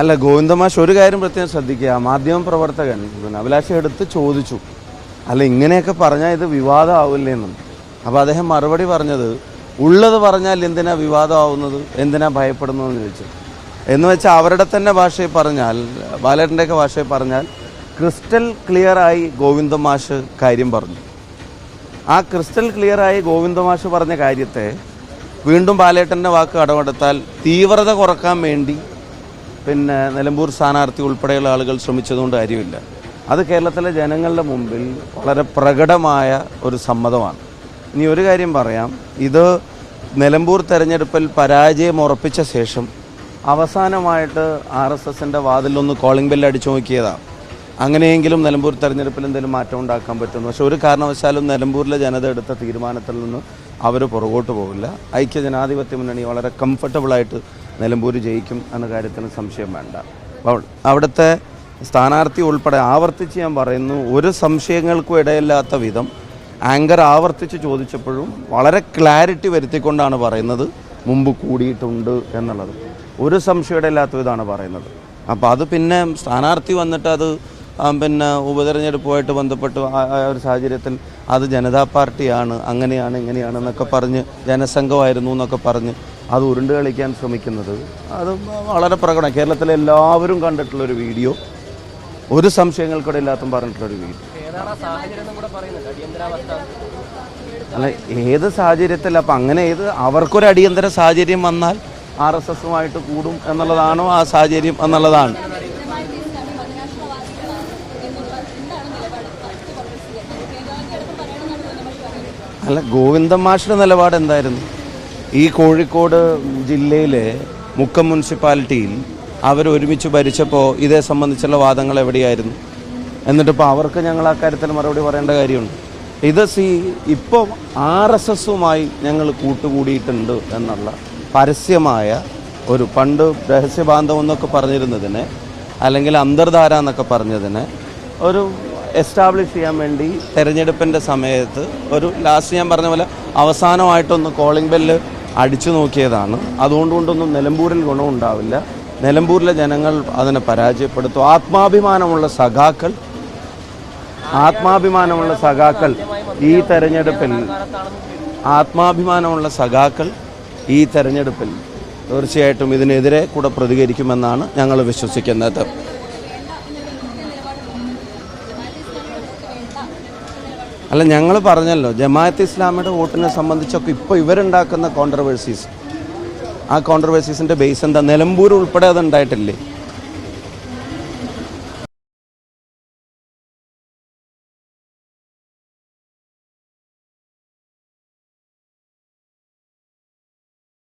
അല്ല, ഗോവിന്ദമാഷ് ഒരു കാര്യം പ്രത്യേകം ശ്രദ്ധിക്കുക. മാധ്യമപ്രവർത്തകൻ അഭിലാഷ് എടുത്ത് ചോദിച്ചു, അല്ല ഇങ്ങനെയൊക്കെ പറഞ്ഞാൽ ഇത് വിവാദമാവില്ലേന്നും. അപ്പോൾ അദ്ദേഹം മറുപടി പറഞ്ഞത്, ഉള്ളത് പറഞ്ഞാൽ എന്തിനാ വിവാദമാവുന്നത്, എന്തിനാ ഭയപ്പെടുന്നതെന്ന് ചോദിച്ചു. എന്ന് വെച്ചാൽ അവരുടെ തന്നെ ഭാഷയിൽ പറഞ്ഞാൽ, ബാലേട്ടൻ്റെയൊക്കെ ഭാഷയിൽ പറഞ്ഞാൽ, ക്രിസ്റ്റൽ ക്ലിയറായി ഗോവിന്ദമാഷ് കാര്യം പറഞ്ഞു. ആ ക്രിസ്റ്റൽ ക്ലിയറായി ഗോവിന്ദമാഷ് പറഞ്ഞ കാര്യത്തെ വീണ്ടും ബാലേട്ടൻ്റെ വാക്ക് കടമെടുത്താൽ തീവ്രത കുറക്കാൻ വേണ്ടി പിന്നെ നിലമ്പൂർ സ്ഥാനാർത്ഥി ഉൾപ്പെടെയുള്ള ആളുകൾ ശ്രമിച്ചതുകൊണ്ട് കാര്യമില്ല. അത് കേരളത്തിലെ ജനങ്ങളുടെ മുമ്പിൽ വളരെ പ്രകടമായ ഒരു സമ്മതമാണ്. ഇനി ഒരു കാര്യം പറയാം, ഇത് നിലമ്പൂർ തെരഞ്ഞെടുപ്പിൽ പരാജയം ഉറപ്പിച്ച ശേഷം അവസാനമായിട്ട് RSSൻ്റെ വാതിലൊന്ന് കോളിംഗ് ബെല്ല് അടിച്ചു നോക്കിയതാണ്. അങ്ങനെയെങ്കിലും നിലമ്പൂർ തെരഞ്ഞെടുപ്പിൽ എന്തെങ്കിലും മാറ്റം ഉണ്ടാക്കാൻ പറ്റുന്നു. പക്ഷെ ഒരു കാരണവശാലും നിലമ്പൂരിലെ ജനത എടുത്ത തീരുമാനത്തിൽ നിന്ന് അവർ പുറകോട്ട് പോകില്ല. ഐക്യ ജനാധിപത്യ മുന്നണി വളരെ കംഫർട്ടബിളായിട്ട് നിലമ്പൂർ ജയിക്കും എന്ന കാര്യത്തിന് സംശയം വേണ്ട. അവിടുത്തെ സ്ഥാനാർത്ഥി ഉൾപ്പെടെ ആവർത്തിച്ച് ഞാൻ പറയുന്നു, ഒരു സംശയങ്ങൾക്കും ഇടയില്ലാത്ത വിധം ആങ്കർ ആവർത്തിച്ച് ചോദിച്ചപ്പോഴും വളരെ ക്ലാരിറ്റി വരുത്തിക്കൊണ്ടാണ് പറയുന്നത് മുമ്പ് കൂടിയിട്ടുണ്ട് എന്നുള്ളത്. ഒരു സംശയം ഇടയില്ലാത്ത വിധമാണ് പറയുന്നത്. അപ്പോൾ അത് പിന്നെ സ്ഥാനാർത്ഥി വന്നിട്ട് അത് പിന്നെ ഉപതെരഞ്ഞെടുപ്പുമായിട്ട് ബന്ധപ്പെട്ട് ആ ഒരു സാഹചര്യത്തിൽ അത് ജനതാ പാർട്ടിയാണ്, അങ്ങനെയാണ് ഇങ്ങനെയാണ് എന്നൊക്കെ പറഞ്ഞ് ജനസംഘമായിരുന്നു എന്നൊക്കെ പറഞ്ഞ് അത് ഉരുണ്ട് കളിക്കാൻ ശ്രമിക്കുന്നത് അത് വളരെ പ്രകടനം. കേരളത്തിലെ എല്ലാവരും കണ്ടിട്ടുള്ളൊരു വീഡിയോ, ഒരു സംശയങ്ങൾക്കിടെ ഇല്ലാത്തും പറഞ്ഞിട്ടുള്ളൊരു വീഡിയോ. അല്ല, ഏത് സാഹചര്യത്തിൽ അപ്പം അങ്ങനെ അവർക്കൊരു അടിയന്തര സാഹചര്യം വന്നാൽ RSSുമായിട്ട് കൂടും എന്നുള്ളതാണോ ആ സാഹചര്യം എന്നുള്ളതാണ്. അല്ല, ഗോവിന്ദമാഷിൻ്റെ നിലപാട് എന്തായിരുന്നു? ഈ കോഴിക്കോട് ജില്ലയിലെ മുക്കം മുനിസിപ്പാലിറ്റിയിൽ അവർ ഒരുമിച്ച് ഭരിച്ചപ്പോൾ ഇതേ സംബന്ധിച്ചുള്ള വാദങ്ങൾ എവിടെയായിരുന്നു? എന്നിട്ടിപ്പോൾ അവർക്ക് ഞങ്ങൾ ആ കാര്യത്തിൽ മറുപടി പറയേണ്ട കാര്യമുണ്ട്. ഇത് ഇപ്പോൾ RSSുമായി ഞങ്ങൾ കൂട്ടുകൂടിയിട്ടുണ്ട് എന്നുള്ള പരസ്യമായ ഒരു, പണ്ട് രഹസ്യബാന്ധവം എന്നൊക്കെ പറഞ്ഞിരുന്നതിനെ അല്ലെങ്കിൽ അന്തർധാര എന്നൊക്കെ പറഞ്ഞതിനെ ഒരു എസ്റ്റാബ്ലിഷ് ചെയ്യാൻ വേണ്ടി തെരഞ്ഞെടുപ്പിൻ്റെ സമയത്ത് ഒരു ലാസ്റ്റ് ഞാൻ പറഞ്ഞ പോലെ അവസാനമായിട്ടൊന്ന് കോളിംഗ് ബെല്ല് അടിച്ചു നോക്കിയതാണ്. അതുകൊണ്ടൊന്നും നിലമ്പൂരിൽ ഗുണമുണ്ടാവില്ല. നിലമ്പൂരിലെ ജനങ്ങൾ അതിനെ പരാജയപ്പെടുത്തും. ആത്മാഭിമാനമുള്ള സഖാക്കൾ ഈ തെരഞ്ഞെടുപ്പിൽ തീർച്ചയായിട്ടും ഇതിനെതിരെ കൂടെ പ്രതികരിക്കുമെന്നാണ് ഞങ്ങൾ വിശ്വസിക്കുന്നത്. അല്ല, ഞങ്ങൾ പറഞ്ഞല്ലോ, ജമാഅത്ത് ഇസ്ലാമിയുടെ വോട്ടിനെ സംബന്ധിച്ചൊക്കെ ഇപ്പോൾ ഇവരുണ്ടാക്കുന്ന കോൺട്രവേഴ്സീസ്, ആ കോൺട്രവേഴ്സീസിൻ്റെ ബേസ് എന്താ? നിലമ്പൂർ ഉൾപ്പെടെ അതുണ്ടായിട്ടില്ലേ?